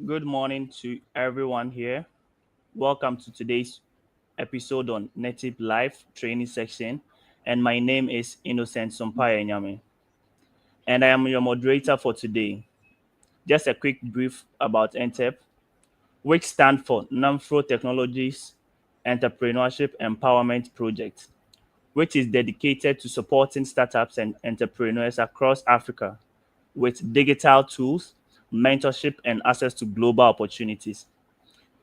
Good morning to everyone here. Welcome to today's episode on NTEEP Live training section. And my name is Innocent Sompaya Nyame. And I am your moderator for today. Just a quick brief about NTEEP, which stand for Non-Fro Technologies Entrepreneurship Empowerment Project, which is dedicated to supporting startups and entrepreneurs across Africa with digital tools, mentorship, and access to global opportunities.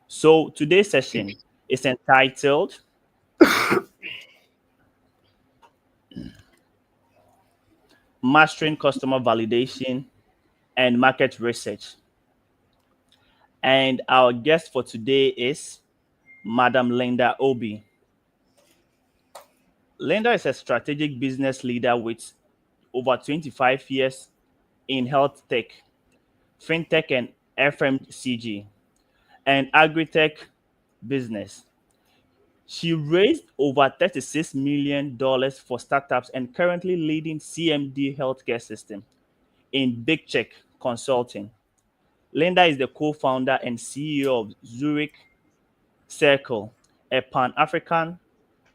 So today's session is entitled Mastering Customer Validation and Market Research. And our guest for today is Madam Linda Obi. Linda is a strategic business leader with over 25 years in health tech, fintech, and FMCG, and agri-tech business. She raised over $36 million for startups and currently leading CMD healthcare system in Big Check Consulting. Linda is the co-founder and CEO of Zurich Circle, a Pan-African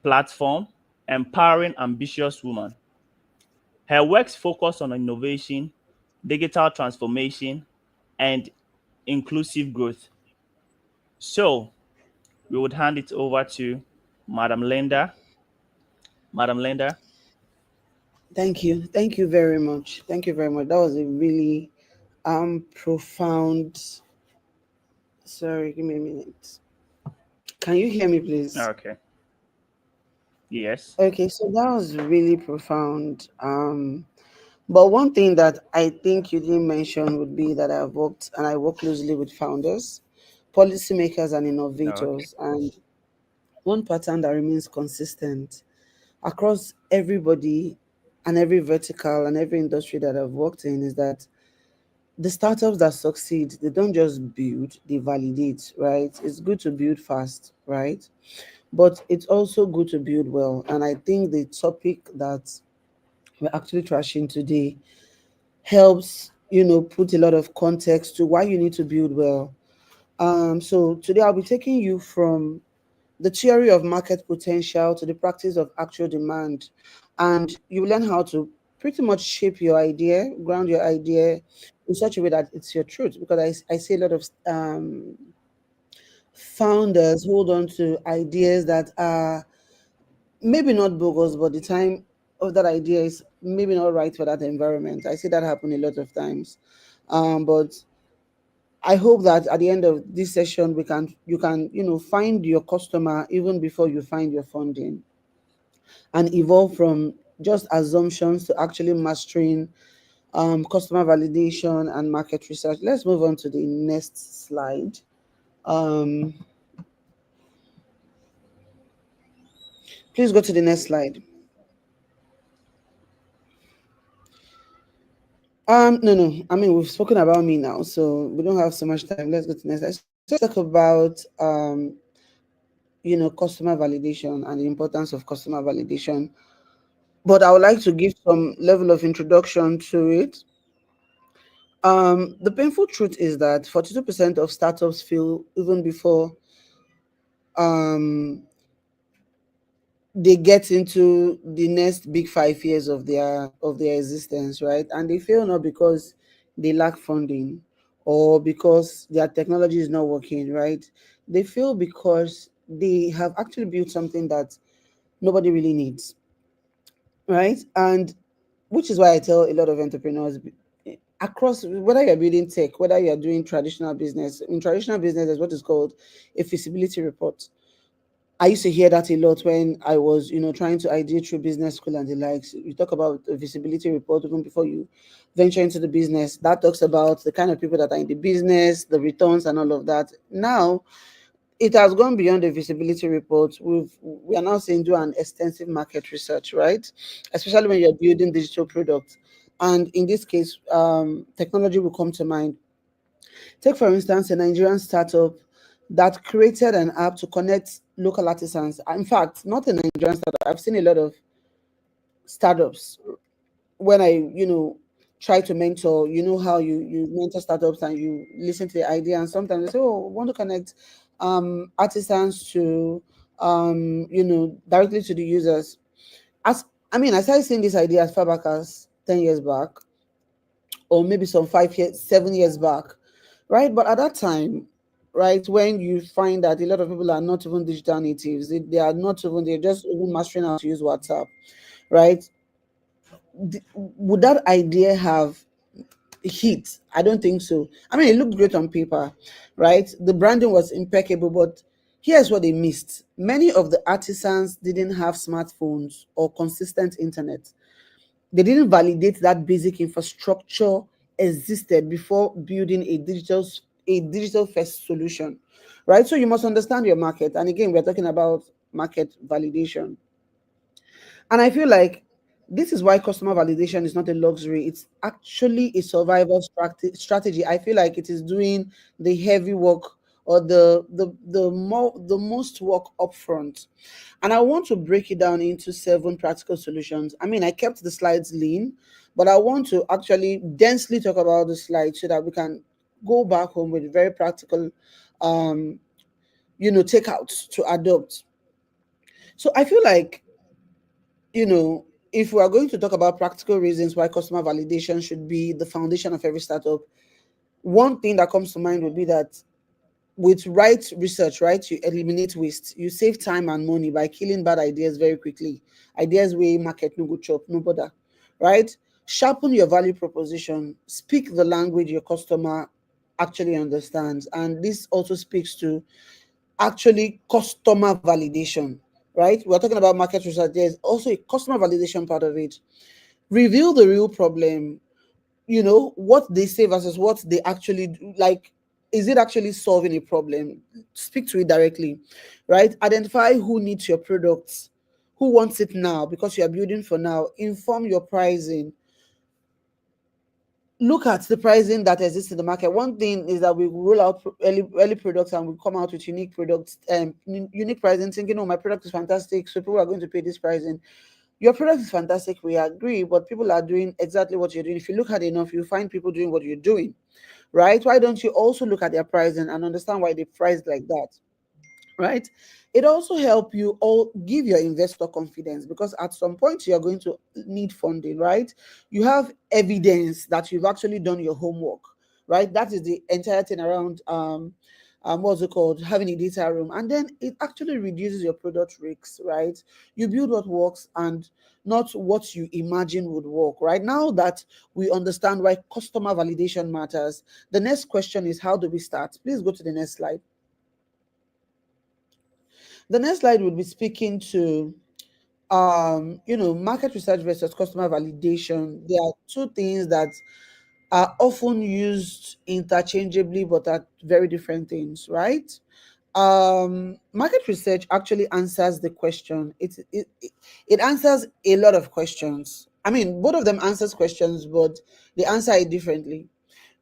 platform empowering ambitious women. Her works focus on innovation, digital transformation, and inclusive growth. So we would hand it over to Madam Linda. Madam Linda. Thank you. Thank you very much. Thank you very much. That was a really profound. Sorry, give me a minute. Can you hear me, please? Okay. Yes. Okay, so that was really profound. But one thing that I think you didn't mention would be that I work closely with founders, policymakers, and Okay. innovators. And one pattern that remains consistent across everybody and every vertical and every industry that I've worked in is that the startups that succeed, they don't just build, they validate, right? It's good to build fast, right? But it's also good to build well. And I think the topic that we're actually trashing today helps, put a lot of context to why you need to build well. So today I'll be taking you from the theory of market potential to the practice of actual demand. And you learn how to pretty much shape your idea, ground your idea in such a way that it's your truth. Because I see a lot of founders hold on to ideas that are maybe not bogus, but the time of that idea is maybe not right for that environment. I see that happen a lot of times. But I hope that at the end of this session, you can find your customer even before you find your funding, and evolve from just assumptions to actually mastering customer validation and market research. Let's move on to the next slide. Um, Please go to the next slide. No, no. I mean, we've spoken about me now, so we don't have so much time. Let's go to the next slide. So let's talk about customer validation and the importance of customer validation. But I would like to give some level of introduction to it. The painful truth is that 42% of startups fail even before um, they get into the next big 5 years of their existence, right? And they fail not because they lack funding or because their technology is not working, right? They fail because they have actually built something that nobody really needs, right? And which is why I tell a lot of entrepreneurs across, whether you're building tech, whether you're doing traditional business. In traditional business, there's what is called a feasibility report. I used to hear that a lot when I was, trying to ideate through business school and the likes. You talk about a visibility report even before you venture into the business. That talks about the kind of people that are in the business, the returns, and all of that. Now, it has gone beyond the visibility report. We are now saying do an extensive market research, right? Especially when you're building digital products. And in this case, technology will come to mind. Take, for instance, a Nigerian startup that created an app to connect local artisans. In fact, not a Nigerian startup. I've seen a lot of startups when I, try to mentor. You know how you mentor startups and you listen to the idea, and sometimes they say, oh, we want to connect artisans to directly to the users. As I mean, I started seeing this idea as far back as 10 years back, or maybe some 5 years, 7 years back, right? But at that time, right, when you find that a lot of people are not even digital natives, they are not even, they're just even mastering how to use WhatsApp, right? Would that idea have hit? I don't think so. I mean, it looked great on paper, right? The branding was impeccable, but here's what they missed. Many of the artisans didn't have smartphones or consistent internet. They didn't validate that basic infrastructure existed before building a digital first solution, right? So you must understand your market. And again, we're talking about market validation. And I feel like this is why customer validation is not a luxury. It's actually a survival strategy. I feel like it is doing the heavy work, or the most work upfront. And I want to break it down into 7 practical solutions. I mean, I kept the slides lean, but I want to actually densely talk about the slides so that we can go back home with very practical um takeouts to adopt. So I feel like, you know, if we are going to talk about practical reasons why customer validation should be the foundation of every startup, one thing that comes to mind would be that with right research, right, you eliminate waste, you save time and money by killing bad ideas very quickly. Ideas where market no go chop, no bother, right? Sharpen your value proposition, speak the language your customer actually understands. And this also speaks to actually customer validation, right? We're talking about market research. There's also a customer validation part of it. Reveal the real problem, what they say versus what they actually do. Like, is it actually solving a problem? Speak to it directly, right? Identify who needs your products, who wants it now because you are building for now. Inform your pricing. Look at the pricing that exists in the market. One thing is that we roll out early products and we come out with unique products, unique pricing, thinking, oh, my product is fantastic, so people are going to pay this pricing. Your product is fantastic, we agree, but people are doing exactly what you're doing. If you look at it enough, you find people doing what you're doing, right? Why don't you also look at their pricing and understand why they priced like that? Right? It also help you all give your investor confidence, because at some point you're going to need funding, right? You have evidence that you've actually done your homework, right? That is the entire thing around what's it called, having a data room. And then it actually reduces your product risks, right? You build what works and not what you imagine would work. Right now that we understand why customer validation matters, the next question is, how do we start? Please go to the next slide. The next slide would be speaking to market research versus customer validation. There are two things that are often used interchangeably but are very different things, right? Market research actually answers the question. It answers a lot of questions. I mean, both of them answers questions, but they answer it differently,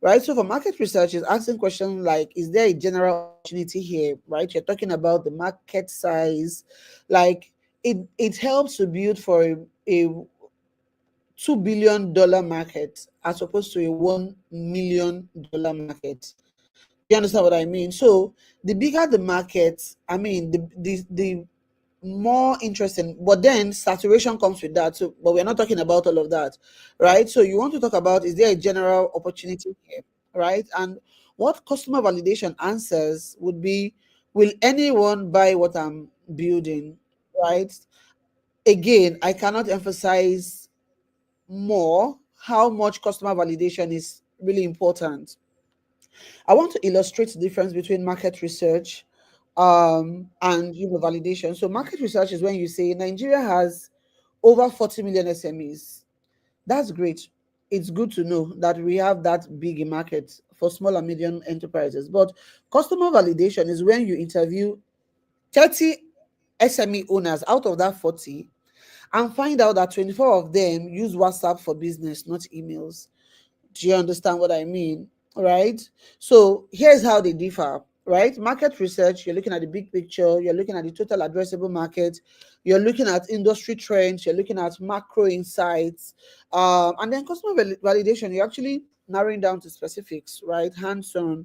right? So for market research, is asking questions like, is there a general opportunity here, right? You're talking about the market size, like it helps to build for a $2 billion market as opposed to a $1 million market. Do you understand what I mean? So the bigger the market, I mean, the more interesting, but then saturation comes with that. So, but we're not talking about all of that, right? So you want to talk about, is there a general opportunity here, right? And what customer validation answers would be, will anyone buy what I'm building, right? Again, I cannot emphasize more how much customer validation is really important. I want to illustrate the difference between market research and validation. So market research is when you say Nigeria has over 40 million SMEs. That's great. It's good to know that we have that big a market for small and medium enterprises. But customer validation is when you interview 30 SME owners out of that 40 and find out that 24 of them use WhatsApp for business, not emails. Do you understand what I mean? Right? So here's how they differ, right? Market research, you're looking at the big picture, you're looking at the total addressable market, you're looking at industry trends, you're looking at macro insights, and then customer validation, you're actually narrowing down to specifics, right? Hands on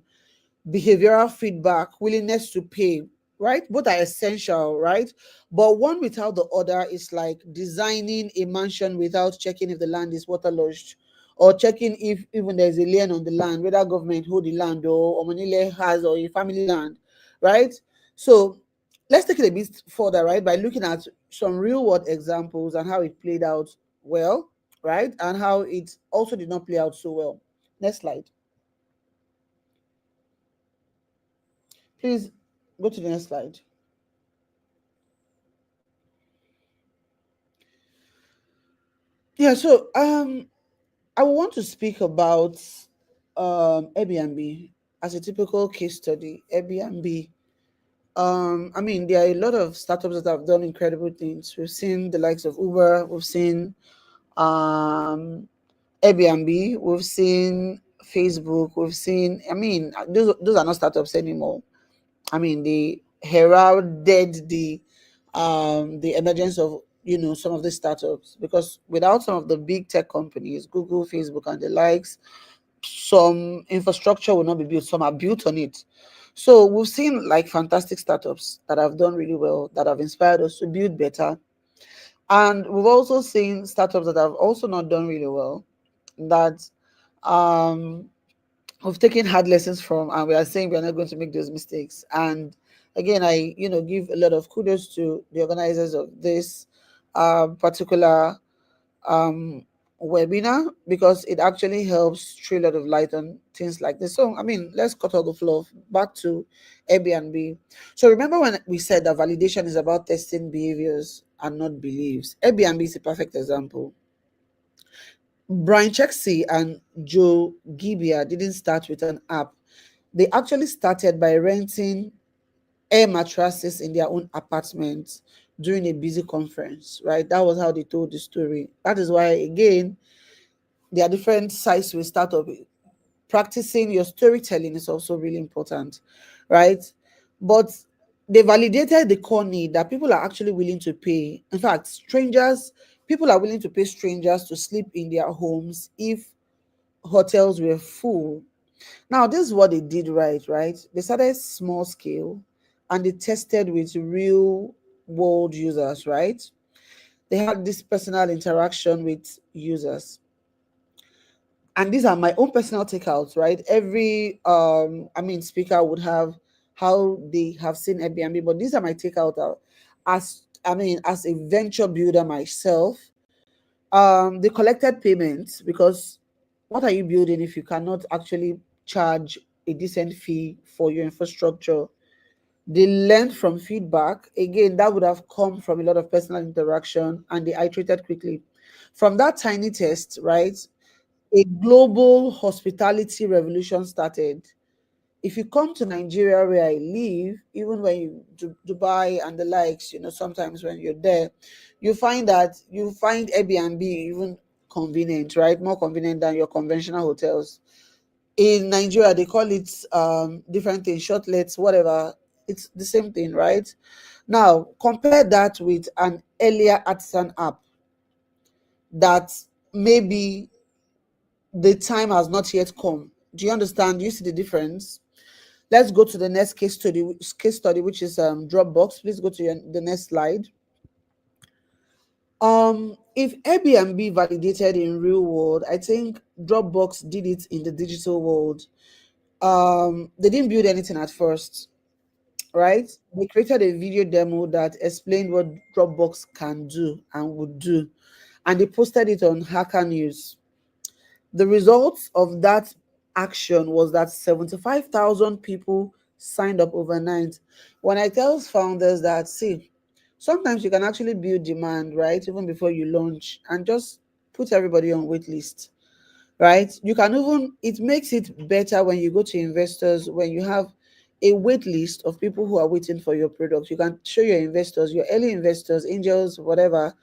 behavioral feedback, willingness to pay, right? Both are essential, right? But one without the other is like designing a mansion without checking if the land is waterlogged, or checking if even there's a lien on the land, whether government hold the land, or Omonile has, or a family land, right? So let's take it a bit further, right? By looking at some real world examples and how it played out well, right? And how it also did not play out so well. Next slide. Please go to the next slide. Yeah, so I want to speak about Airbnb as a typical case study. Airbnb. I mean, there are a lot of startups that have done incredible things. We've seen the likes of Uber, we've seen um Airbnb, we've seen Facebook, we've seen, I mean, those are not startups anymore. I mean, they heralded the emergence of, some of the startups, because without some of the big tech companies, Google, Facebook, and the likes, some infrastructure will not be built. Some are built on it. So we've seen like fantastic startups that have done really well, that have inspired us to build better, and we've also seen startups that have also not done really well, that um we've taken hard lessons from, and we are saying we are not going to make those mistakes. And again, I give a lot of kudos to the organizers of this particular um webinar, because it actually helps throw a lot of light on things like this. So I mean, let's cut all the fluff, back to Airbnb. So remember when we said that validation is about testing behaviors and not beliefs? Airbnb is a perfect example. Brian Chexie and Joe Gibbia didn't start with an app. They actually started by renting air mattresses in their own apartments during a busy conference, right? That was how they told the story. That is why, again, there are different sides to a startup. Practicing your storytelling is also really important, right? But they validated the core need that people are actually willing to pay. In fact, people are willing to pay strangers to sleep in their homes if hotels were full. Now, this is what they did right? They started small scale and they tested with real world users, right? They had this personal interaction with users. And these are my own personal takeouts, right? Every speaker would have how they have seen Airbnb, but these are my takeout as a venture builder myself. They collected payments, because what are you building if you cannot actually charge a decent fee for your infrastructure? They learned from feedback. Again, that would have come from a lot of personal interaction, and they iterated quickly. From that tiny test, right, a global hospitality revolution started. If you come to Nigeria where I live, even when you Dubai and the likes, sometimes when you're there, you find Airbnb even convenient, right? More convenient than your conventional hotels. In Nigeria, they call it different things, shortlets, whatever. It's the same thing, right? Now, compare that with an earlier artisan app that maybe the time has not yet come. Do you understand? Do you see the difference? Let's go to the next case study, which is Dropbox. Please go to the next slide. If Airbnb validated in real world, I think Dropbox did it in the digital world. They didn't build anything at first, right? They created a video demo that explained what Dropbox can do and would do, and they posted it on Hacker News. The results of that action was that 75,000 people signed up overnight. When I tell founders that, see, sometimes you can actually build demand, right, even before you launch, and just put everybody on wait list, right? You can even, it makes it better when you go to investors, when you have a wait list of people who are waiting for your product. You can show your investors, your early investors, angels, whatever,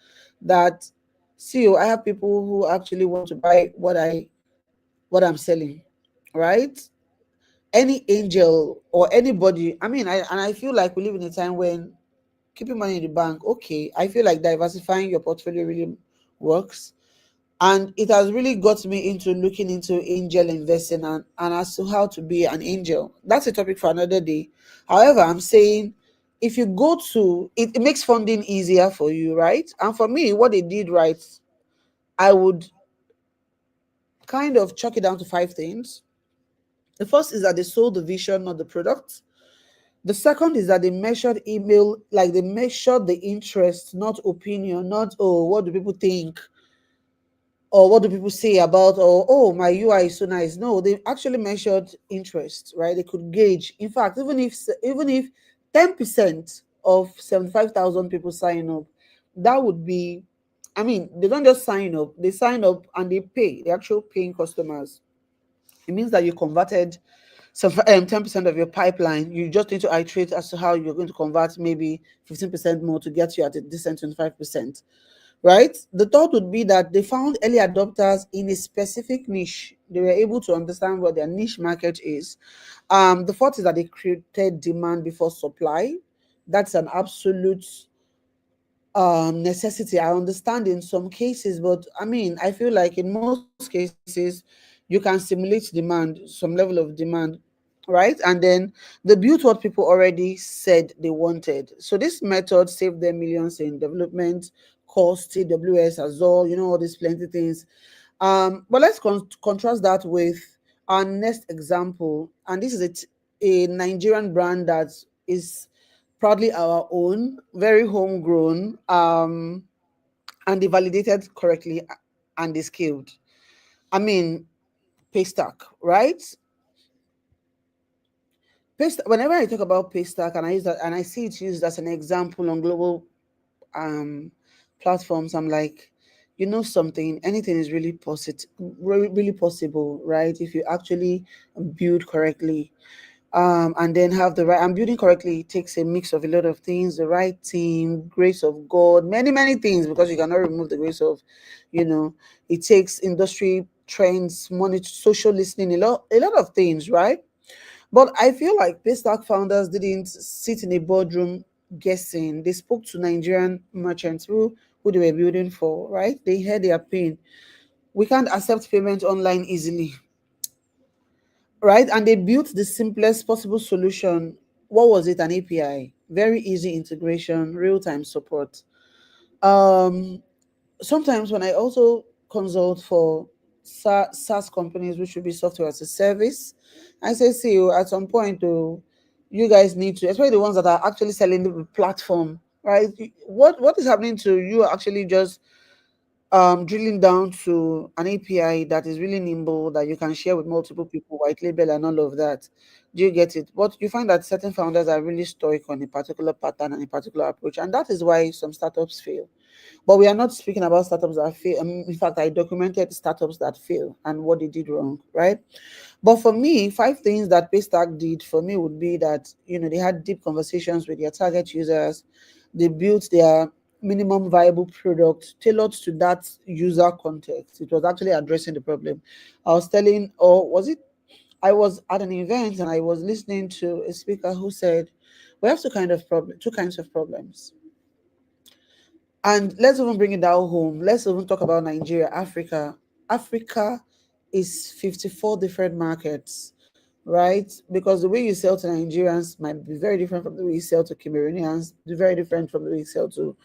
that, see, I have people who actually want to buy what I'm selling, right? any angel or anybody, I mean, I feel like we live in a time when keeping money in the bank, okay, I feel like diversifying your portfolio really works. And it has really got me into looking into angel investing, and as to how to be an angel. That's a topic for another day. However, I'm saying if you go to it, it makes funding easier for you, right? And for me, what they did right, I would kind of chuck it down to five things. The first is that they sold the vision, not the product. The second is that they measured email, like they measured the interest, not opinion, not, oh, what do people think, or what do people say about, or, oh, my UI is so nice. No, they actually measured interest, right? They could gauge. In fact, even if 10% of 75,000 people sign up, that would be, I mean, they don't just sign up, they sign up and they pay, the actual paying customers. It means that you converted so 10% of your pipeline. You just need to iterate as to how you're going to convert maybe 15% more to get you at a decent 25%. Right? The thought would be that they found early adopters in a specific niche. They were able to understand what their niche market is. The fourth is that they created demand before supply. That's an absolute necessity. I understand in some cases, but I mean, I feel like in most cases you can simulate demand, some level of demand, right? And then they built what people already said they wanted. So this method saved them millions in development cost, AWS, Azure, all these plenty things. But let's contrast that with our next example, and this is a Nigerian brand that is proudly our own, very homegrown, and they validated correctly and they scaled. I mean, Paystack, right? Paystack, whenever I talk about Paystack and I use that and I see it used as an example on global um platforms, I'm like, something, anything is really positive, really possible, right? If you actually build correctly. And then have the right, and building correctly takes a mix of a lot of things, the right team, grace of God, many many things, because you cannot remove the grace of, you know it takes industry trends, money, social listening, a lot of things, right? But I feel like Paystack founders didn't sit in a boardroom guessing. They spoke to Nigerian merchants who they were building for, right? They heard their pain. We can't accept payment online easily, right? And they built the simplest possible solution. What was it? An API, very easy integration, real-time support. Um, Sometimes when I also consult for SaaS companies, which should be software as a service, I say, see, at some point, though, you guys need to, especially the ones that are actually selling the platform, right? What is happening to you actually just drilling down to an API that is really nimble, that you can share with multiple people, white label and all of that. Do you get it? But you find that certain founders are really stoic on a particular pattern and a particular approach, and that is why some startups fail. But we are not speaking about startups that fail. In fact, I documented startups that fail and what they did wrong, right? But for me, five things that Paystack did for me would be that, they had deep conversations with their target users. They built their minimum viable product tailored to that user context. It was actually addressing the problem. I was telling, or was it? I was at an event and I was listening to a speaker who said, "We have two kinds of problems." And let's even bring it down home. Let's even talk about Nigeria, Africa. Africa is 54 different markets, right? Because the way you sell to Nigerians might be very different from the way you sell to Cameroonians, very different from the way you sell to,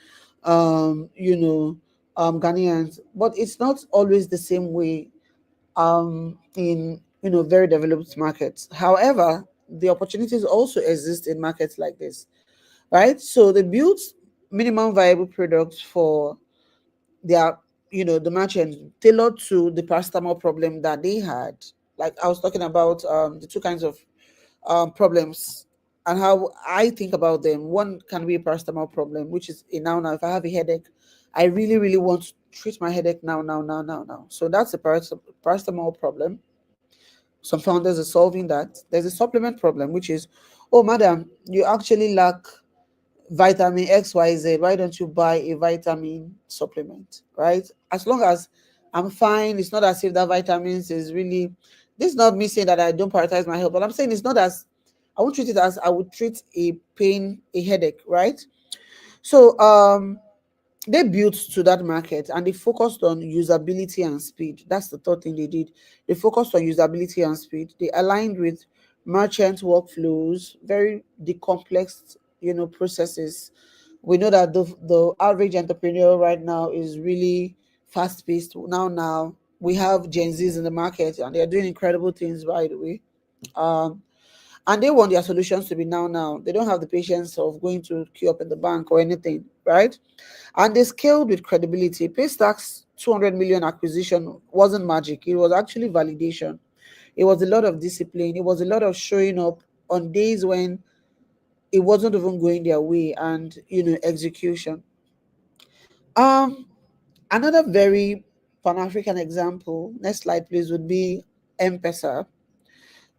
um, you know, Ghanaians. But it's not always the same way in, very developed markets. However, the opportunities also exist in markets like this, right? So they built minimum viable products for their, the merchants, tailored to the paracetamol problem that they had. Like I was talking about the two kinds of problems and how I think about them. One can be a paracetamol problem, which is a now. If I have a headache, I really, really want to treat my headache now, now, now, now, now. So that's a paracetamol problem. Some founders are solving that. There's a supplement problem, which is, oh, madam, you actually lack vitamin XYZ. Why don't you buy a vitamin supplement? Right? As long as I'm fine, it's not as if that vitamins is really This is not me saying that I don't prioritize my health, but I'm saying it's not as, I won't treat it as I would treat a pain, a headache, right? So they built to that market and they focused on usability and speed. That's the third thing they did. They focused on usability and speed. They aligned with merchant workflows, very the complex, processes. We know that the average entrepreneur right now is really fast paced. Now we have Gen Zs in the market and they're doing incredible things, by the way. Um, and they want their solutions to be now. They don't have the patience of going to queue up in the bank or anything, right? And they scaled with credibility. Paystack's 200 million acquisition wasn't magic, it was actually validation. It was a lot of discipline, it was a lot of showing up on days when it wasn't even going their way, and execution. um Another very pan-African example, next slide please, would be M-Pesa.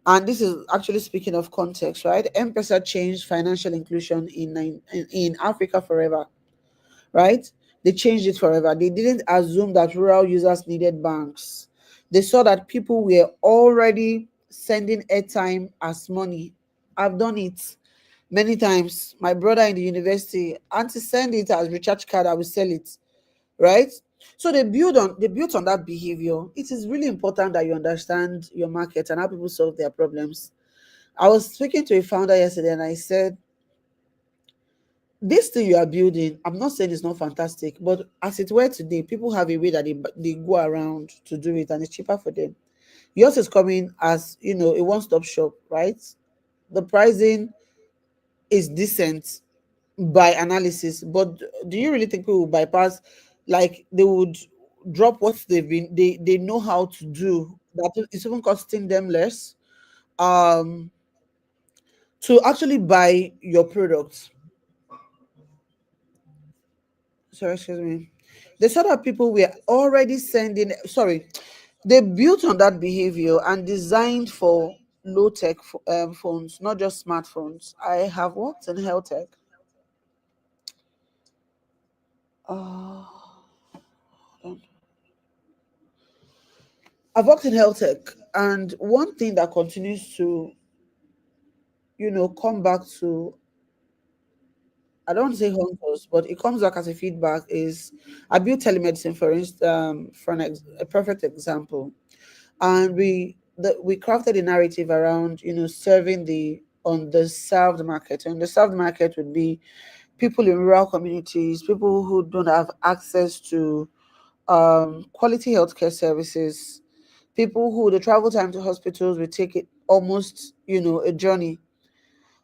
And this is actually speaking of context, right? M-Pesa changed financial inclusion in Africa forever, right? They changed it forever. They didn't assume that rural users needed banks. They saw that people were already sending airtime as money. I've done it many times. My brother in the university, auntie send it as recharge card, I will sell it, right? So they built on that behavior. It is really important that you understand your market and how people solve their problems. I was speaking to a founder yesterday and I said, this thing you are building, I'm not saying it's not fantastic, but as it were today, people have a way that they go around to do it and it's cheaper for them. Yours is coming as, a one-stop shop, right? The pricing is decent by analysis, but do you really think people will bypass, like they would drop what they know how to do, that it's even costing them less um to actually buy your product? Sorry, excuse me. They saw that people were already sending, sorry, they built on that behavior and designed for low tech phones, not just smartphones. I have worked in health tech. Uh, I've worked in health tech, and one thing that continues to, come back to, I don't want to say haunt us, but it comes back as a feedback is I built telemedicine, for instance, a perfect example. And we crafted a narrative around serving the underserved market. And the served market would be people in rural communities, people who don't have access to quality healthcare services, people who the travel time to hospitals will take it almost a journey.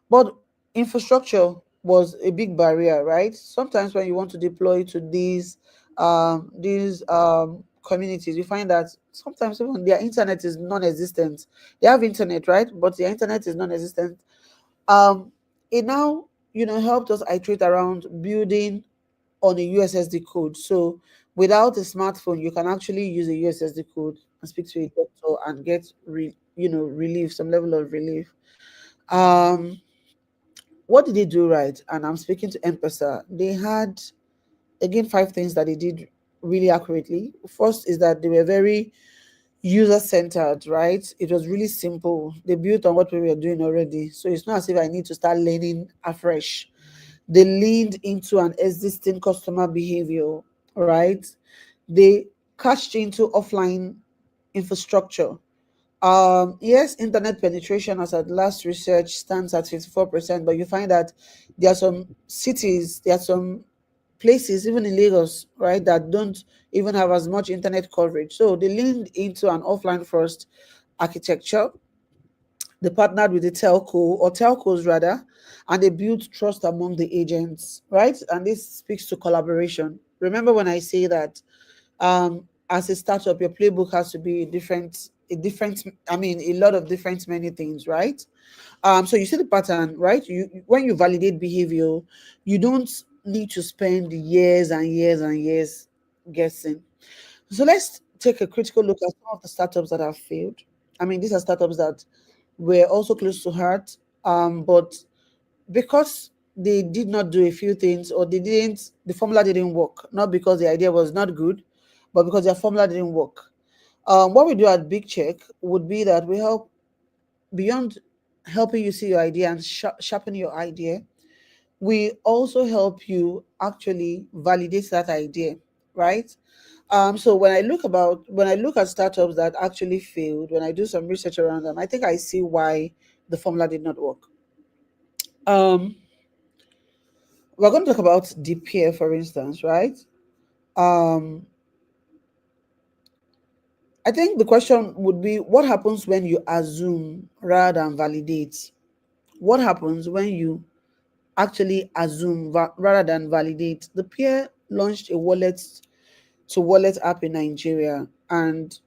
But infrastructure was a big barrier, right? Sometimes when you want to deploy to these communities, you find that sometimes even their internet is non-existent. They have internet, right? But their internet is non-existent. Um, it now helped us iterate around building on a USSD code. So without a smartphone, you can actually use a USSD code and speak to a doctor and get relief, some level of relief. Um, what did they do right? And I'm speaking to M-Pesa. They had, again, five things that they did really accurately. First is that they were very user centered, right? It was really simple. They built on what we were doing already. So it's not as if I need to start learning afresh. They leaned into an existing customer behavior, right? They cashed into offline infrastructure. Yes, internet penetration as at last research stands at 54%, but you find that there are some cities, there are some places, even in Lagos, right, that don't even have as much internet coverage. So they leaned into an offline first architecture. They partnered with the telco or telcos rather, and they built trust among the agents, right? And this speaks to collaboration. Remember when I say that as a startup, your playbook has to be I mean, a lot of different many things, right? So you see the pattern, right? When you validate behavior, you don't need to spend years and years and years guessing. So let's take a critical look at some of the startups that have failed. I mean, these are startups that were also close to heart, but because they did not do a few things, or the formula didn't work, not because the idea was not good, but because their formula didn't work. What we do at Big Check would be that we help, beyond helping you see your idea and sharpen your idea, we also help you actually validate that idea, right? So when I look at startups that actually failed, when I do some research around them, I think I see why the formula did not work. Um, we're going to talk about the peer, for instance, right? Um, I think the question would be, what happens when you assume rather than validate? What happens when you actually assume rather than validate? The peer launched a wallet to wallet app in Nigeria, and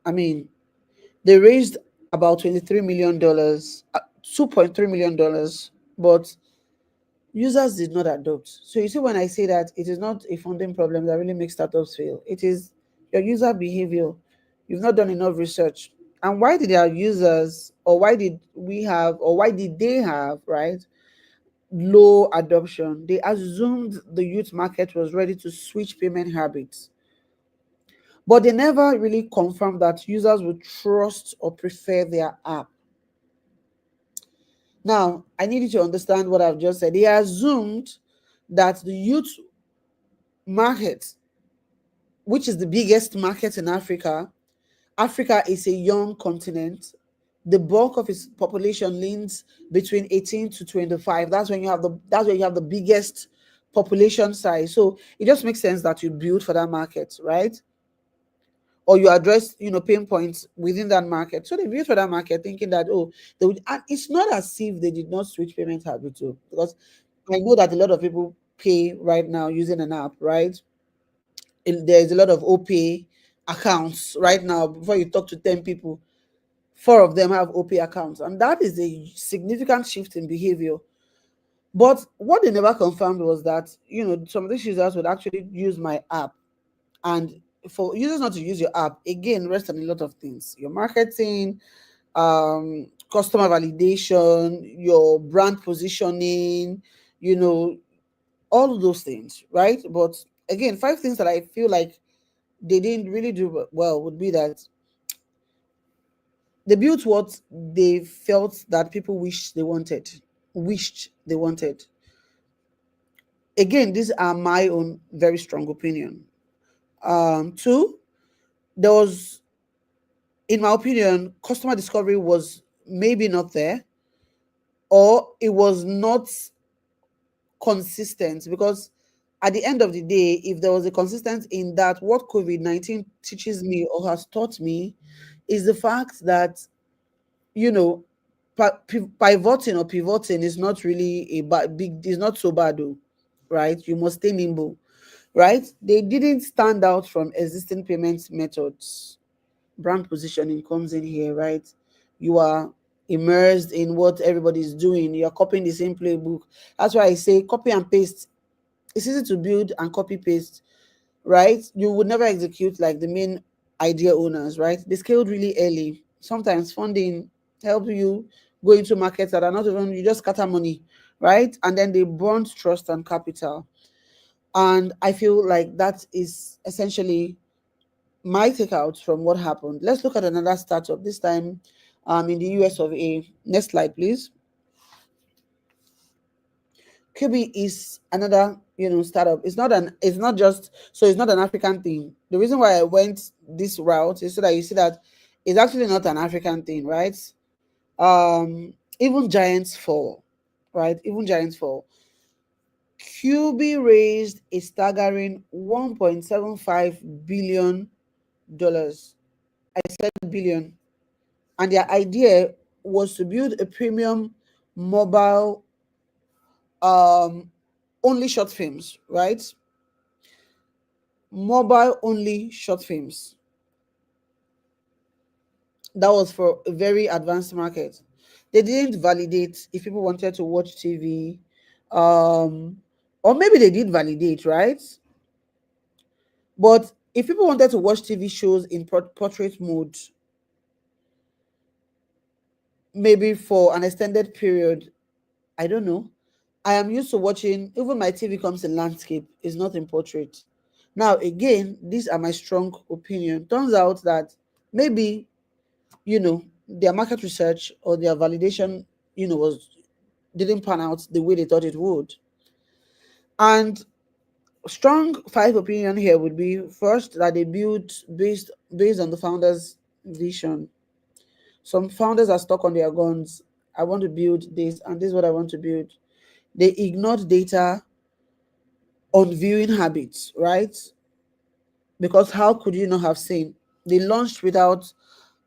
I mean, they raised about $23 million, $2.3 million, but users did not adopt. So you see, when I say that it is not a funding problem that really makes startups fail, it is your user behavior. You've not done enough research. And why did our users, or why did we have, or why did they have, right, low adoption? They assumed the youth market was ready to switch payment habits, but they never really confirmed that users would trust or prefer their app. Now, I need you to understand what I've just said. They assumed that the youth market, which is the biggest market in Africa, Africa is a young continent. The bulk of its population leans between 18 to 25. That's when you have the biggest population size. So it just makes sense that you build for that market, right? Or you address, pain points within that market. So they built for that market thinking that, they would, and it's not as if they did not switch payment habits too, because I know that a lot of people pay right now using an app, right? There's a lot of OPay accounts right now. Before you talk to 10 people, four of them have OPay accounts, and that is a significant shift in behavior. But what they never confirmed was that, some of these users would actually use my app. And for users not to use your app, again, rests on a lot of things: your marketing, customer validation, your brand positioning, you know, all of those things, right? But again, five things that I feel like they didn't really do well would be that they built what they felt that people wished they wanted. Again, these are my own very strong opinion. Two, there was, in my opinion, customer discovery was maybe not there, or it was not consistent, because at the end of the day, if there was a consistency in that, what COVID-19 teaches me or has taught me is the fact that, you know, pivoting is not really a big, is not so bad though, right? You must stay nimble, right? They didn't stand out from existing payment methods. Brand positioning comes in here, right? You are immersed in what everybody's doing. You're copying the same playbook. That's why I say copy and paste. It's easy to build and copy paste, right? You would never execute like the main idea owners, right? They scaled really early. Sometimes funding help you go into markets that are not even, you just scatter money, right? And then they burnt trust and capital. And I feel like that is essentially my takeout from what happened. Let's look at another startup, this time in the US of A. Next slide, please. QB is another, startup. It's not just, so it's not an African thing. The reason why I went this route is so that you see that it's actually not an African thing, right? Even giants fall, right? Even giants fall. QB raised a staggering $1.75 billion. I said billion. And their idea was to build a premium mobile only short films, right? Mobile only short films. That was for a very advanced market. They didn't validate if people wanted to watch TV, or maybe they did validate, right? But if people wanted to watch TV shows in portrait mode, maybe for an extended period, I don't know. I am used to watching, even my TV comes in landscape, it's not in portrait. Now, again, these are my strong opinion. Turns out that maybe, their market research or their validation, was didn't pan out the way they thought it would. And strong five opinion here would be first that they built based on the founders' vision. Some founders are stuck on their guns. I want to build this, and this is what I want to build. They ignored data on viewing habits, right? Because how could you not have seen? They launched without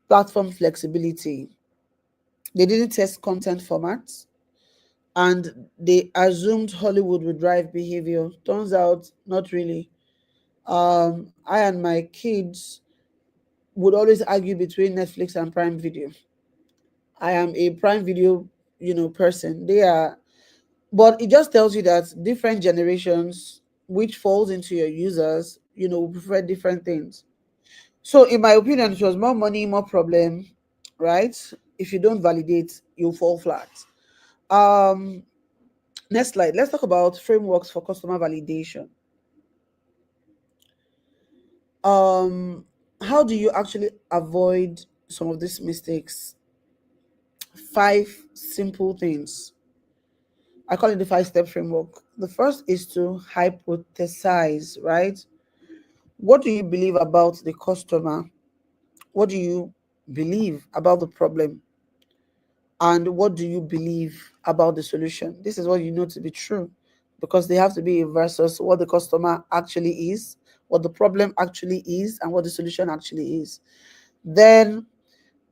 platform flexibility. They didn't test content formats, and they assumed Hollywood would drive behavior. Turns out, not really. I and my kids would always argue between Netflix and Prime Video. I am a Prime Video, person. They are, but it just tells you that different generations, which falls into your users, prefer different things. So, in my opinion, it was more money, more problem, right? If you don't validate, you'll fall flat. Um, Next slide. Let's talk about frameworks for customer validation. Um, how do you actually avoid some of these mistakes? Five simple things. I call it the five-step framework. The first is to hypothesize, right? What do you believe about the customer? What do you believe about the problem? And what do you believe about the solution? This is what you know to be true, because they have to be versus what the customer actually is, what the problem actually is, and what the solution actually is. Then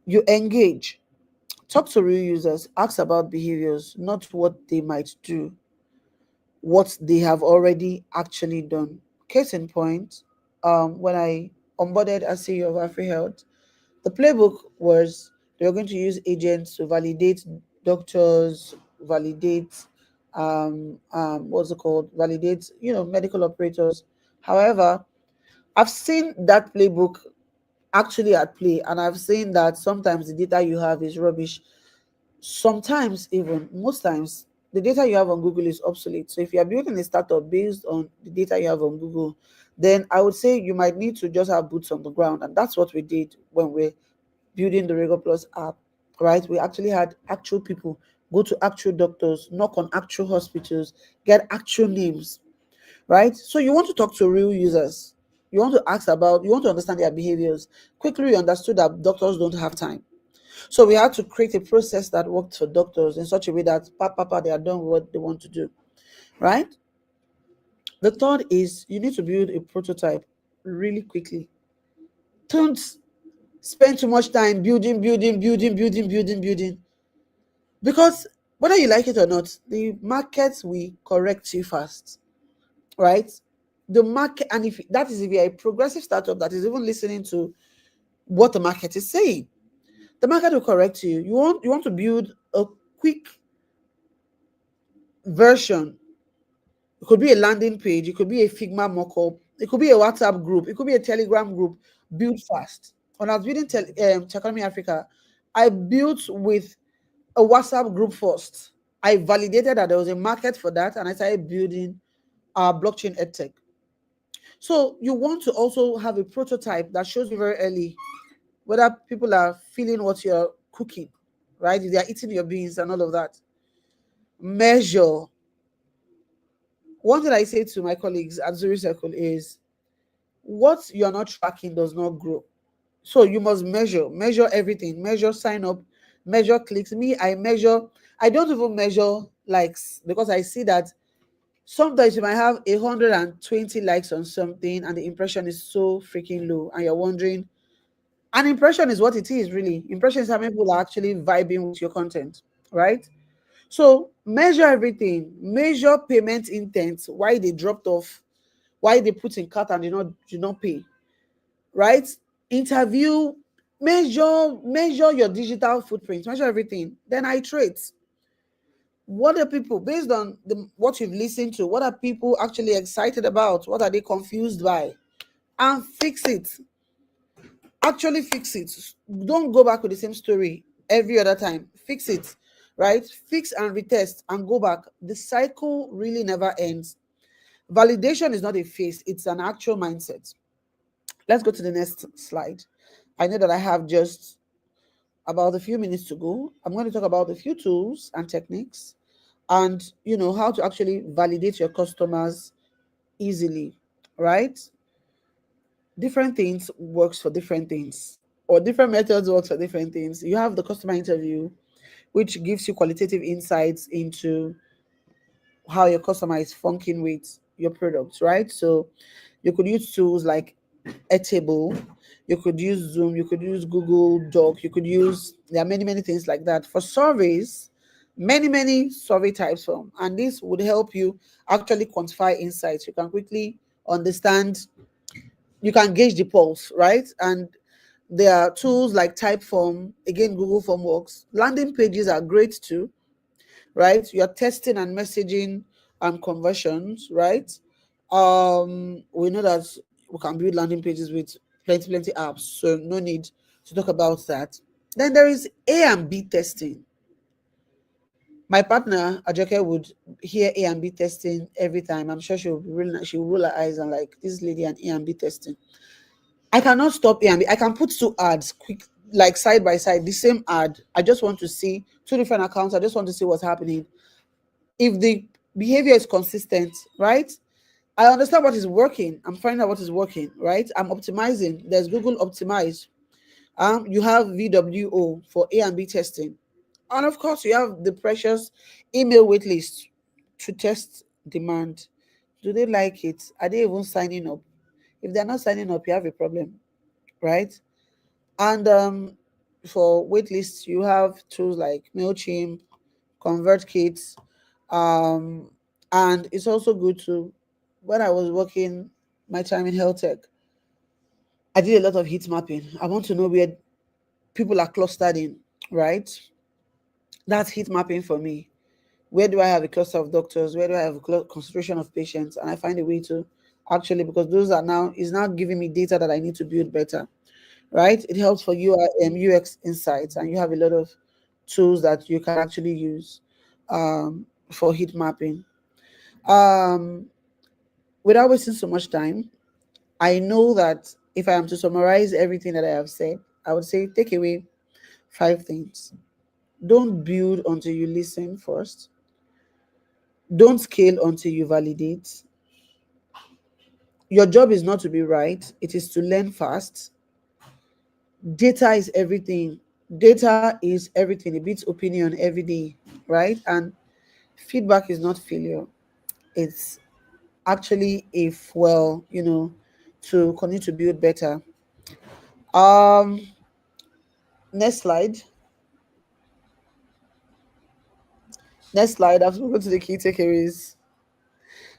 you engage, talk to real users, ask about behaviors, not what they might do, what they have already actually done. Case in point, when I onboarded as CEO of AfriHealth, the playbook was they were going to use agents to validate doctors, validate what's it called? Validate, medical operators. However, I've seen that playbook actually at play, and I've seen that sometimes the data you have is rubbish. Sometimes, even most times, the data you have on Google is obsolete. So if you are building a startup based on the data you have on Google, then I would say you might need to just have boots on the ground. And that's what we did when we're building the Rego Plus app, right? We actually had actual people go to actual doctors, knock on actual hospitals, get actual names, right? So you want to talk to real users. You want to understand their behaviors. Quickly, we understood that doctors don't have time. So we had to create a process that worked for doctors in such a way that they are done with what they want to do, right? The third is you need to build a prototype really quickly. Don't spend too much time building, because whether you like it or not, the market will correct you fast, right? The market, and if you're a progressive startup that is even listening to what the market is saying, the market will correct you. You want to build a quick version. It could be a landing page, it could be a Figma mockup, it could be a WhatsApp group, it could be a Telegram group. Build fast. When I was building Chakami Africa, I built with a WhatsApp group first. I validated that there was a market for that, and I started building our blockchain edtech. So you want to also have a prototype that shows you very early whether people are feeling what you're cooking, right? If they are eating your beans and all of that. Measure. One thing I say to my colleagues at Zuri Circle is what you're not tracking does not grow. So you must measure everything, measure sign up, measure clicks. Me, I don't even measure likes, because I see that sometimes you might have 120 likes on something and the impression is so freaking low, and you're wondering. An impression is what it is, really. Impression is how many people are actually vibing with your content, right? So measure everything, measure payment intent, why they dropped off, why they put in cart and did not pay, right? Interview, measure your digital footprint, measure everything. Then iterate. What are people, based on what you've listened to, what are people actually excited about? What are they confused by? And fix it. Actually fix it. Don't go back with the same story every other time. Fix it, right? Fix and retest and go back. The cycle really never ends. Validation is not a phase, it's an actual mindset. Let's go to the next slide. I know that I have just about a few minutes to go. I'm going to talk about a few tools and techniques, and how to actually validate your customers easily, right? Different things works for different things, or different methods works for different things. You have the customer interview, which gives you qualitative insights into how your customer is funking with your products, right? So you could use tools like a table, you could use Zoom, you could use Google Doc, you could use, there are many things like that. For surveys, many survey types from, and this would help you actually quantify insights. You can quickly understand, you can gauge the pulse, right? And there are tools like Typeform, again, Google Form works. Landing pages are great too, right? You're testing and messaging and conversions, right? We know that we can build landing pages with plenty apps, so no need to talk about that. Then there is A and B testing. My partner Ajoke would hear A and B testing every time. I'm sure she will roll her eyes and like, this lady and A and B testing. I cannot stop A and B. I can put two ads quick, like side by side, the same ad. I just want to see two different accounts. I just want to see what's happening. If the behavior is consistent, right? I understand what is working. I'm finding out what is working, right? I'm optimizing. There's Google Optimize. You have VWO for A and B testing. And of course, you have the precious email waitlist to test demand. Do they like it? Are they even signing up? If they're not signing up, you have a problem, right? And for waitlists, you have tools like MailChimp, ConvertKit, um, and it's also good to, when I was working my time in health tech, I did a lot of heat mapping. I want to know where people are clustered in, right? That's heat mapping for me. Where do I have a cluster of doctors? Where do I have a concentration of patients? And I find a way to actually, because those are now, is now giving me data that I need to build better, right? It helps for UX insights, and you have a lot of tools that you can actually use for heat mapping. Um, Without wasting so much time, I know that if I am to summarize everything that I have said, I would say take away five things. Don't build until you listen first. Don't scale until you validate. Your job is not to be right, it is to learn fast. Data is everything. Data is everything. It beats opinion every day, right? And feedback is not failure. It's actually a fuel, to continue to build better. Um, Next slide. Next slide. I've spoken to the key takeaways.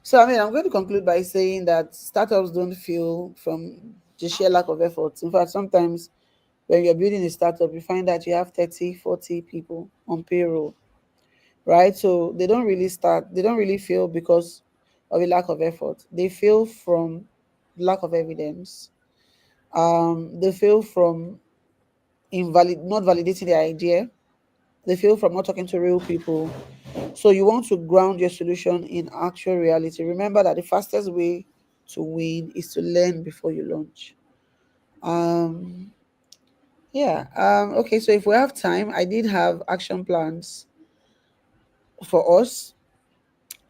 So, I mean, I'm going to conclude by saying that startups don't fail from the sheer lack of effort. In fact, sometimes when you're building a startup, you find that you have 30, 40 people on payroll, right? So they don't really fail because of a lack of effort. They fail from lack of evidence. They fail from not validating the idea. They fail from not talking to real people. So you want to ground your solution in actual reality. Remember that the fastest way to win is to learn before you launch. Um, yeah. Okay. So if we have time, I did have action plans for us,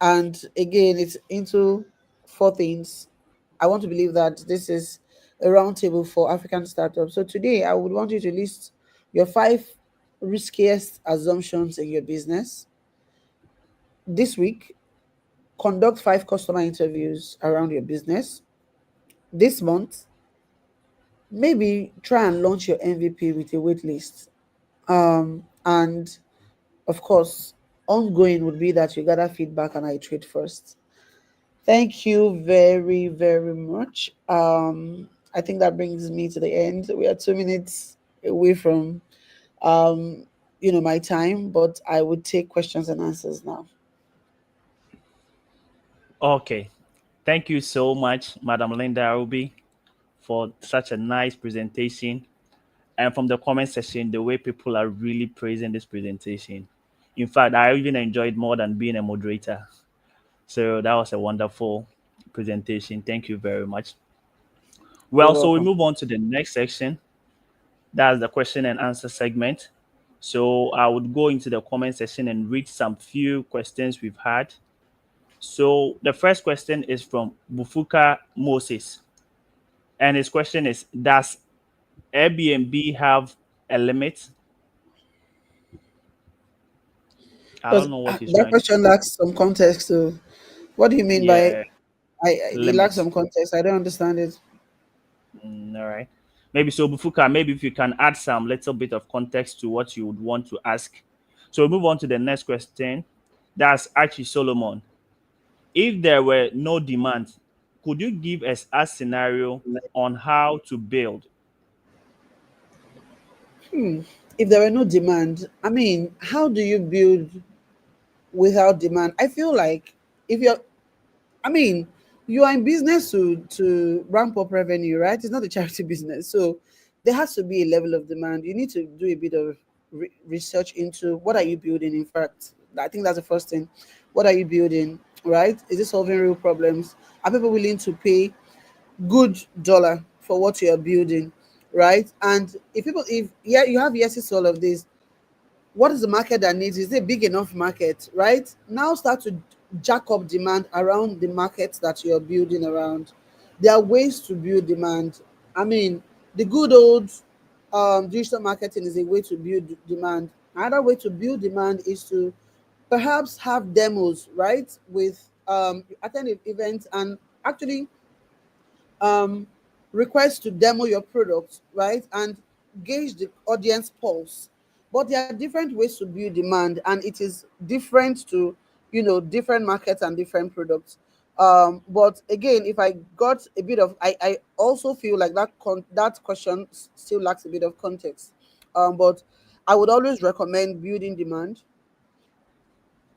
and again, it's into four things. I want to believe that this is a roundtable for African startups. So today, I would want you to list your five riskiest assumptions in your business. This week, conduct five customer interviews around your business. This month, maybe try and launch your MVP with a wait list. And of course, ongoing would be that you gather feedback and iterate first. Thank you very much. I think that brings me to the end. We are 2 minutes away from my time, but I would take questions and answers now. Okay. Thank you so much, Madam Linda Obi, for such a nice presentation. And from the comment section, the way people are really praising this presentation. In fact, I even enjoyed more than being a moderator. So that was a wonderful. presentation. Thank you very much. You're Well, so we welcome. move on to the next section. That's the question and answer segment. So I would go into the comment section and read some few questions we've had. So the first question is from Bufuka Moses. And his question is, does Airbnb have a limit? I Because don't know what he's that trying to question lacks some context. So, what do you mean by Yeah, it lacks limit. some context? I don't understand it. All right. Maybe so, Bufuka, maybe if you can add some little bit of context to what you would want to ask. So we move on to the next question. That's Archie Solomon. If there were no demand, could you give us a scenario on how to build? If there were no demand, I mean, how do you build without demand? I feel like if you're, I mean, you are in business to ramp up revenue, right? It's not a charity business, so there has to be a level of demand. You need to do a bit of research into what are you building. In fact, I think that's the first thing. What are you building, right? Is it solving real problems? Are people willing to pay good dollar for what you are building, right? And if yeah, you have yeses to all of this, what is the market that needs? Is it a big enough market, right? Now start to jack up demand around the markets that you're building around. There are ways to build demand. I mean, the good old digital marketing is a way to build demand. Another way to build demand is to perhaps have demos, right? With attend events and actually um, request to demo your product, right? And gauge the audience pulse. But there are different ways to build demand, and it is different to, different markets and different products. But again, if I got a bit of, I also feel like that question still lacks a bit of context. But I would always recommend building demand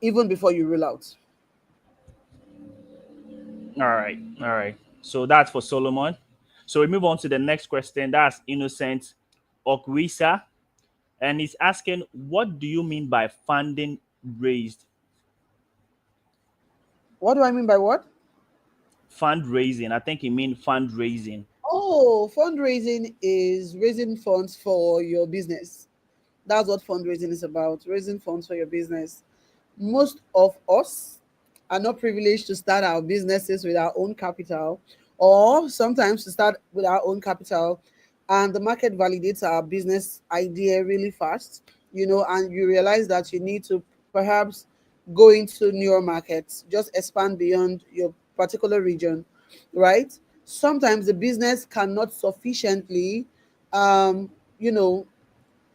even before you roll out. All right, all right. So that's for Solomon. So we move on to the next question. That's Innocent Okwisa. And he's asking, what do you mean by funding raised? What do I mean by what? Fundraising. I think he mean fundraising. Oh, fundraising is raising funds for your business. That's what fundraising is about, raising funds for your business. Most of us are not privileged to start our businesses with our own capital, or sometimes to start with our own capital, and the market validates our business idea really fast, and you realize that you need to perhaps go into newer markets, just expand beyond your particular region, right? Sometimes the business cannot sufficiently um, you know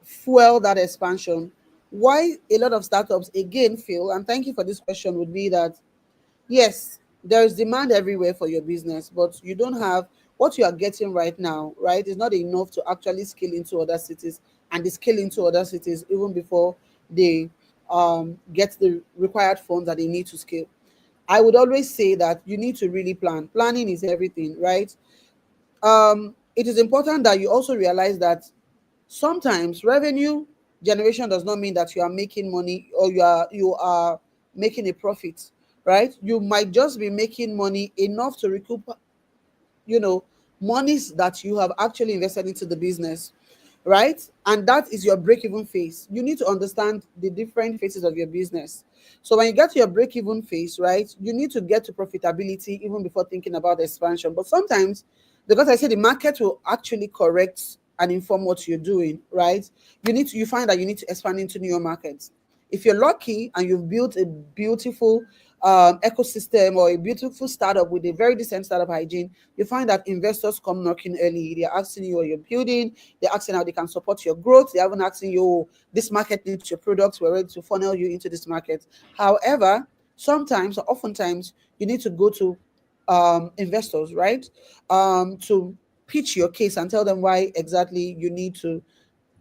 fuel that expansion. Why a lot of startups again fail, and thank you for this question, would be that yes, there is demand everywhere for your business, but you don't have what you are getting right now, right? Is not enough to actually scale into other cities, and they scale into other cities even before they get the required funds that they need to scale. I would always say that you need to really plan. Planning is everything, right? It is important that you also realize that sometimes revenue generation does not mean that you are making money or you are making a profit, right? You might just be making money enough to recoup, you know, monies that you have actually invested into the business, right? And that is your break even phase. You need to understand the different phases of your business. So when you get to your break even phase, right, you need to get to profitability even before thinking about expansion. But sometimes, because I say the market will actually correct and inform what you're doing, right? You find that you need to expand into newer markets. If you're lucky and you've built a beautiful ecosystem or a beautiful startup with a very decent startup hygiene, you find that investors come knocking early. They're asking you what you're building, they're asking how they can support your growth. They haven't asking you, "Oh, this market needs your products, we're ready to funnel you into this market." However, sometimes or oftentimes you need to go to investors, right? To pitch your case and tell them why exactly you need to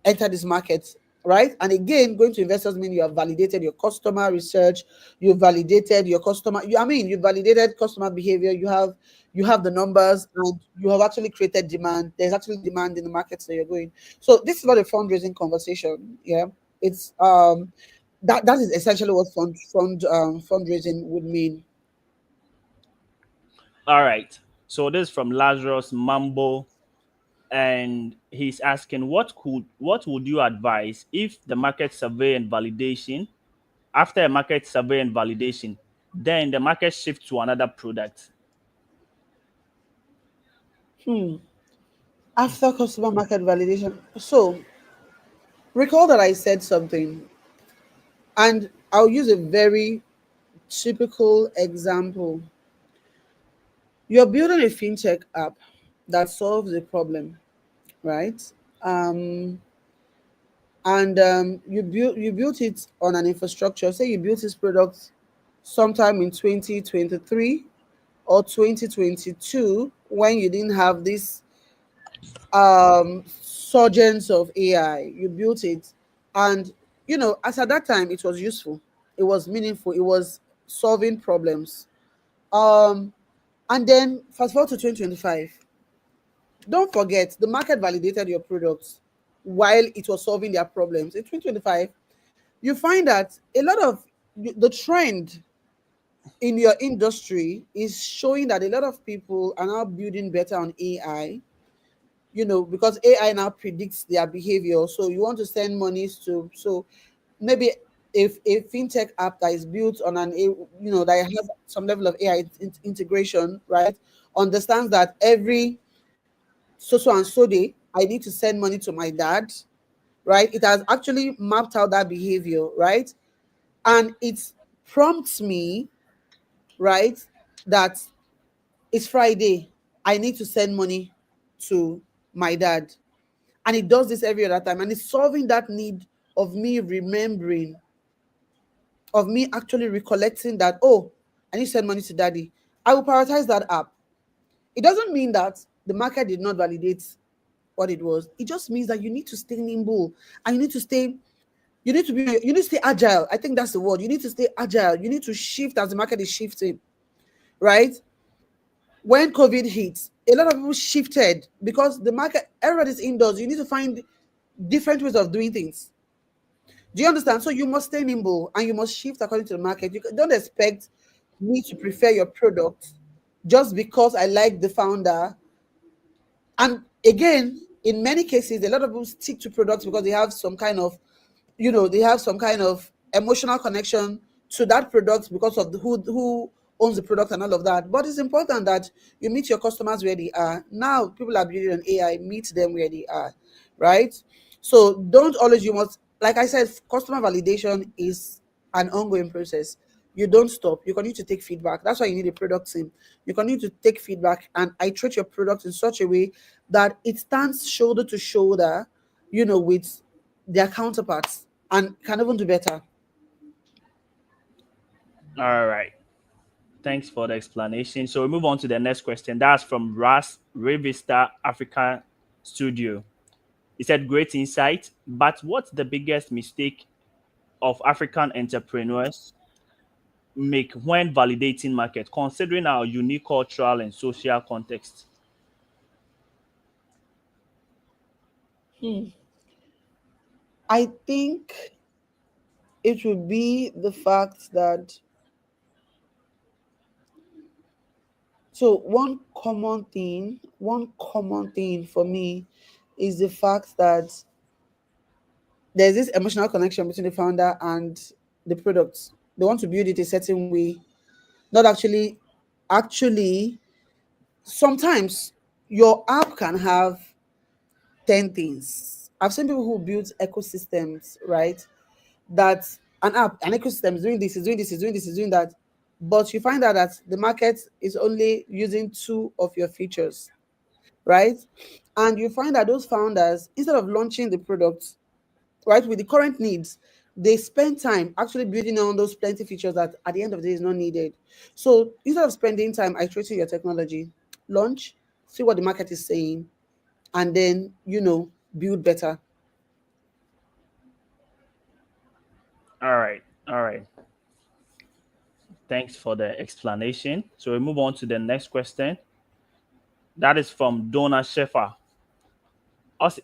enter this market, right? And again, going to investors mean you have validated your customer research, you validated your customer, you validated customer behavior, you have the numbers, and you have actually created demand. There's actually demand in the markets that you're going. So this is not a fundraising conversation. Yeah. It's that is essentially what fundraising would mean. All right. So this is from Lazarus Mambo, and he's asking, what would you advise if the market survey and validation, after a market survey and validation, then the market shifts to another product? Hmm. After customer market validation. So recall that I said something, and I'll use a very typical example. You're building a fintech app that solves a problem, right? Um, and you built it on an infrastructure. Say you built this product sometime in 2023 or 2022, when you didn't have this surgence of AI. You built it, and as at that time, it was useful, it was meaningful, it was solving problems. Um, and then fast forward to 2025. Don't forget, the market validated your products while it was solving their problems. In 2025, you find that a lot of the trend in your industry is showing that a lot of people are now building better on AI, because AI now predicts their behavior. So you want to send monies to, so maybe if a fintech app that is built on that has some level of AI integration, right, understands that every so and so day I need to send money to my dad, right? It has actually mapped out that behavior, right? And it prompts me, right, that it's Friday, I need to send money to my dad. And it does this every other time. And it's solving that need of me remembering, of me actually recollecting that, oh, I need to send money to daddy. I will prioritize that app. It doesn't mean that the market did not validate what it was. It just means that you need to stay nimble, and you need to stay agile. I think that's the word. You need to stay agile. You need to shift as the market is shifting, right? When COVID hit, a lot of people shifted because the market, everybody's indoors. You need to find different ways of doing things. Do you understand? So you must stay nimble and you must shift according to the market. Don't expect me to prefer your product just because I like the founder. And again, in many cases, a lot of people stick to products because they have some kind of emotional connection to that product because of who owns the product and all of that. But it's important that you meet your customers where they are. Now people are building on AI, meet them where they are, right? So don't always, you must, like I said, customer validation is an ongoing process. You don't stop. You continue to take feedback. That's why you need a product team. You continue to take feedback and iterate your product in such a way that it stands shoulder to shoulder, with their counterparts, and can even do better. All right. Thanks for the explanation. So we move on to the next question. That's from Ras Revista Africa Studio. He said, great insight, but what's the biggest mistake of African entrepreneurs make when validating market, considering our unique cultural and social context? I think it would be the fact that, so one common thing for me is the fact that there's this emotional connection between the founder and the product. They want to build it a certain way, not actually sometimes your app can have 10 things. I've seen people who build ecosystems, right? That an ecosystem is doing this, is doing this, is doing this, is doing that. But you find out that the market is only using two of your features, right? And you find that those founders, instead of launching the product, right, with the current needs, they spend time actually building on those plenty features that at the end of the day is not needed. So instead of spending time iterating your technology, launch, see what the market is saying, and then build better. All right. All right. Thanks for the explanation. So we move on to the next question. That is from Donna Sheffer.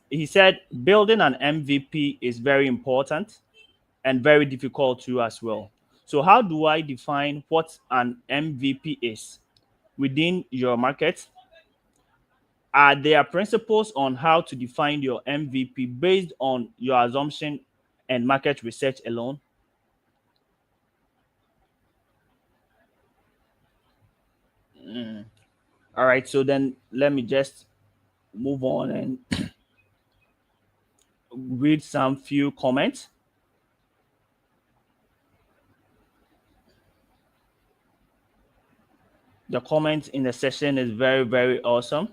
He said, building an MVP is very important and very difficult too as well. So how do I define what an MVP is? within your market? Are there principles on how to define your MVP based on your assumption and market research alone? All right, so then let me just move on and read some few comments. The comment in the session is very, very awesome.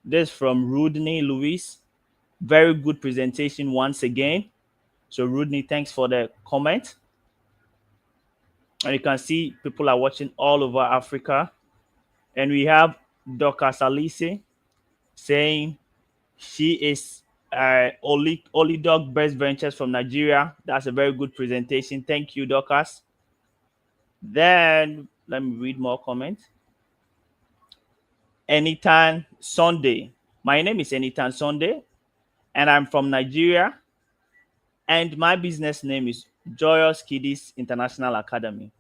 This from Rudney Louis. Very good presentation once again. So Rudney, thanks for the comment. And you can see people are watching all over Africa. And we have Dr. Salisi saying she is Oli Dog Best Ventures from Nigeria. That's a very good presentation. Thank you, Dorcas. Then let me read more comments. Anytime Sunday. My name is Anytime Sunday, and I'm from Nigeria. And my business name is Joyous Kiddies International Academy.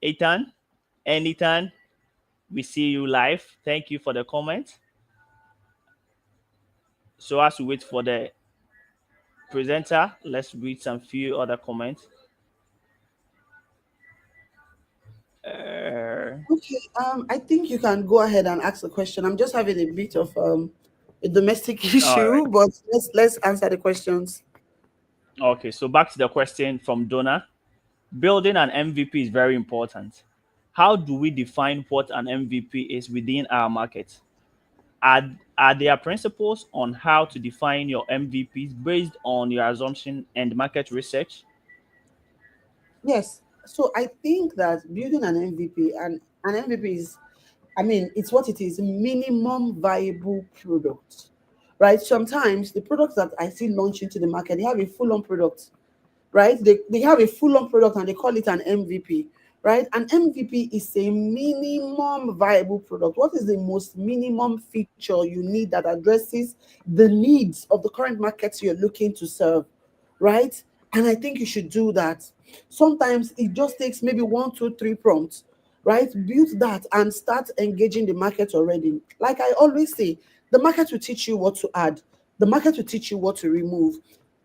Ethan, Anytime, we see you live. Thank you for the comment. So as we wait for the presenter, let's read some few other comments. Okay, I think you can go ahead and ask the question. I'm just having a bit of a domestic All right. issue, but let's answer the questions. Okay, so back to the question from Donna. Building an MVP is very important. How do we define what an MVP is within our market? Are, are there principles on how to define your MVPs based on your assumption and market research? Yes. So I think that building an MVP, and an MVP is, I mean, it's what it is, minimum viable product, right? Sometimes the products that I see launch into the market, they have a full-on product, right? They have a full-on product and they call it an MVP, right? An MVP is a minimum viable product. What is the most minimum feature you need that addresses the needs of the current markets you're looking to serve, right? And I think you should do that. Sometimes it just takes maybe one, two, three prompts, right? Build that and start engaging the market already. Like I always say, the market will teach you what to add, the market will teach you what to remove,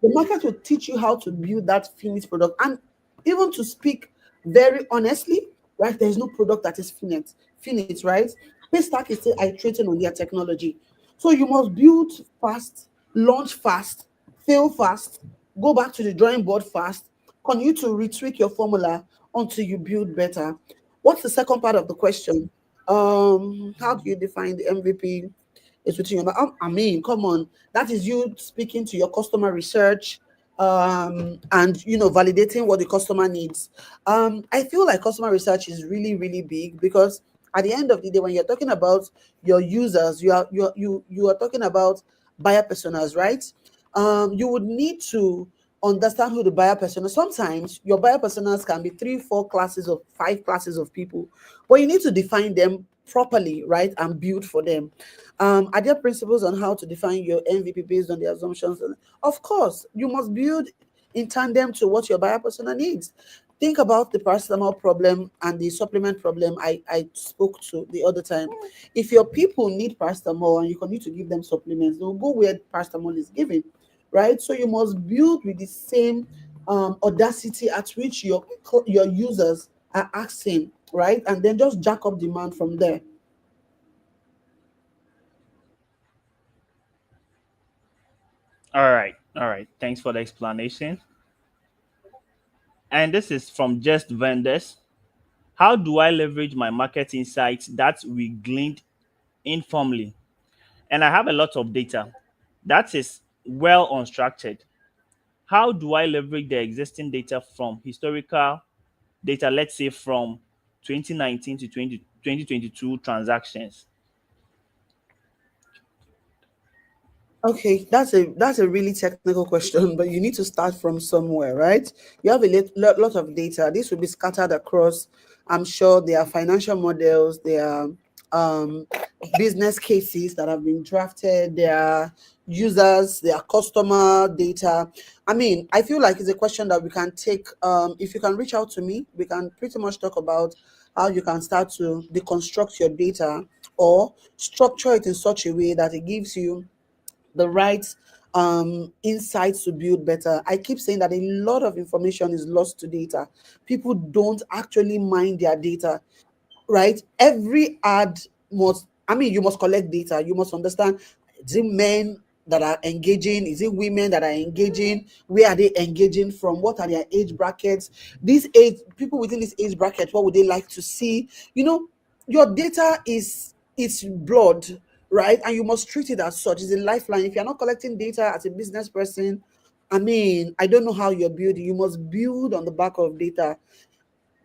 the market will teach you how to build that finished product. And even to speak very honestly, right? There's no product that is finished, right? Paystack is still iterating on their technology. So you must build fast, launch fast, fail fast, go back to the drawing board fast, continue to retweak your formula until you build better. What's the second part of the question? How do you define the MVP? Is within your I mean, come on, that is you speaking to your customer research, and validating what the customer needs. I feel like customer research is really, really big, because at the end of the day, when you're talking about your users, you are talking about buyer personas, right? You would need to understand who the buyer persona. Sometimes your buyer personas can be three, four classes of five classes of people, but you need to define them properly, right, and build for them. Are there principles on how to define your MVP based on the assumptions? Of course, you must build in tandem to what your buyer persona needs. Think about the paracetamol problem and the supplement problem I spoke to the other time. If your people need paracetamol and you continue to give them supplements, they'll go where paracetamol is given, right? So you must build with the same audacity at which your users are asking, right? And then just jack up demand from there. All right. Thanks for the explanation. And this is from Just Vendors. How do I leverage my market insights that we gleaned informally? And I have a lot of data that is well unstructured. How do I leverage the existing data from historical data, let's say from 2019 to 2022 transactions? Okay, that's a really technical question, but you need to start from somewhere, right? You have a lot of data. This will be scattered across. I'm sure there are financial models, there are business cases that have been drafted, their users, their customer data. I mean, I feel like it's a question that we can take. If you can reach out to me, we can pretty much talk about how you can start to deconstruct your data or structure it in such a way that it gives you the right insights to build better. I keep saying that a lot of information is lost to data. People don't actually mine their data, right? Every ad must, I mean, you must collect data. You must understand, is it men that are engaging? Is it women that are engaging? Where are they engaging from? What are their age brackets? These age people within this age bracket, what would they like to see? You know, your data is it's blood, right? And you must treat it as such. It's a lifeline. If you're not collecting data as a business person, I mean, I don't know how you're building. You must build on the back of data.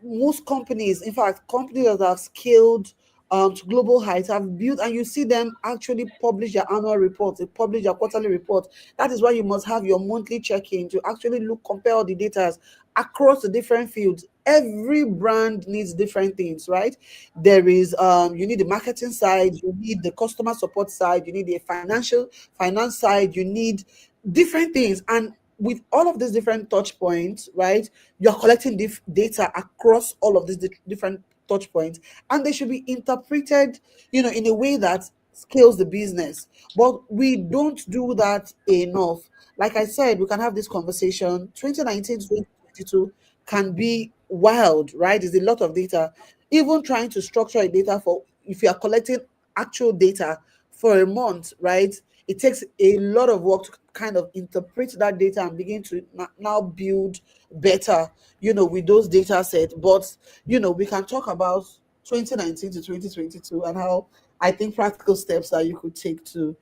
Most companies, in fact, companies that have scaled to global heights have built, and you see them actually publish their annual reports, they publish their quarterly report. That is why you must have your monthly check-in to actually look, compare all the data across the different fields. Every brand needs different things, right? There is you need the marketing side, you need the customer support side, you need the financial finance side, you need different things. And with all of these different touch points, right, you're collecting data across all of these different touch points, and they should be interpreted, in a way that scales the business. But we don't do that enough. Like I said, we can have this conversation. 2019 to 2022 can be wild, right? There's a lot of data. Even trying to structure a data for, if you are collecting actual data for a month, right? It takes a lot of work to kind of interpret that data and begin to now build better, with those data sets. But, we can talk about 2019 to 2022 and how I think practical steps that you could take to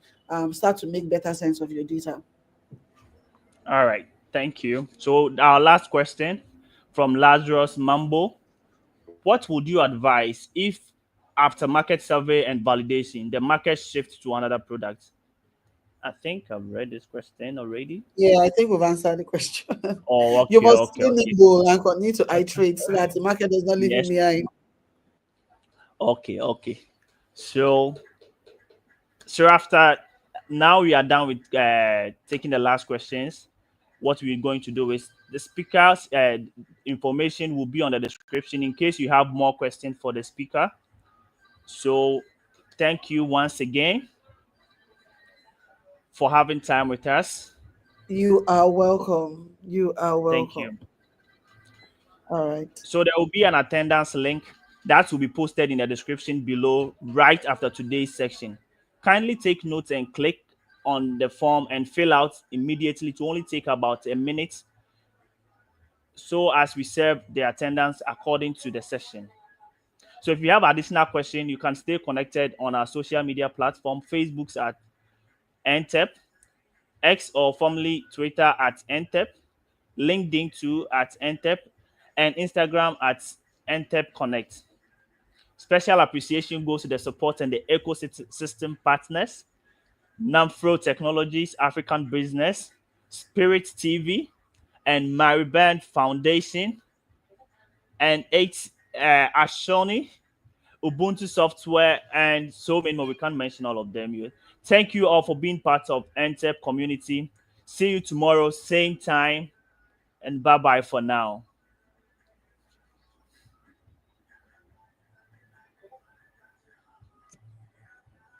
start to make better sense of your data. All right, thank you. So our last question from Lazarus Mambo: what would you advise if, after market survey and validation, the market shifts to another product? I think I've read this question already. Yeah, I think we've answered the question. Oh, You okay, must okay, stay okay. nimble and continue to iterate so that the market does not leave you Yes. behind. Okay, okay. So, so after now we are done with taking the last questions. What we're going to do is the speaker's information will be on the description in case you have more questions for the speaker. So, thank you once again for having time with us. You are welcome. You are Thank you. welcome. All right. So there will be an attendance link that will be posted in the description below right after today's section. Kindly take notes and click on the form and fill out immediately to only take about a minute so as we serve the attendance according to the session. So if you have additional questions, you can stay connected on our social media platform. Facebook's at NTEEP, X or formerly Twitter at NTEEP, LinkedIn too at NTEEP, and Instagram at NTEEP Connect. Special appreciation goes to the support and the ecosystem partners: Namfro Technologies, African Business, Spirit TV, and Mariband Foundation, and Ashoni, Ubuntu Software, and so many more. We can't mention all of them here. Thank you all for being part of NTEP community. See you tomorrow, same time, and bye bye for now.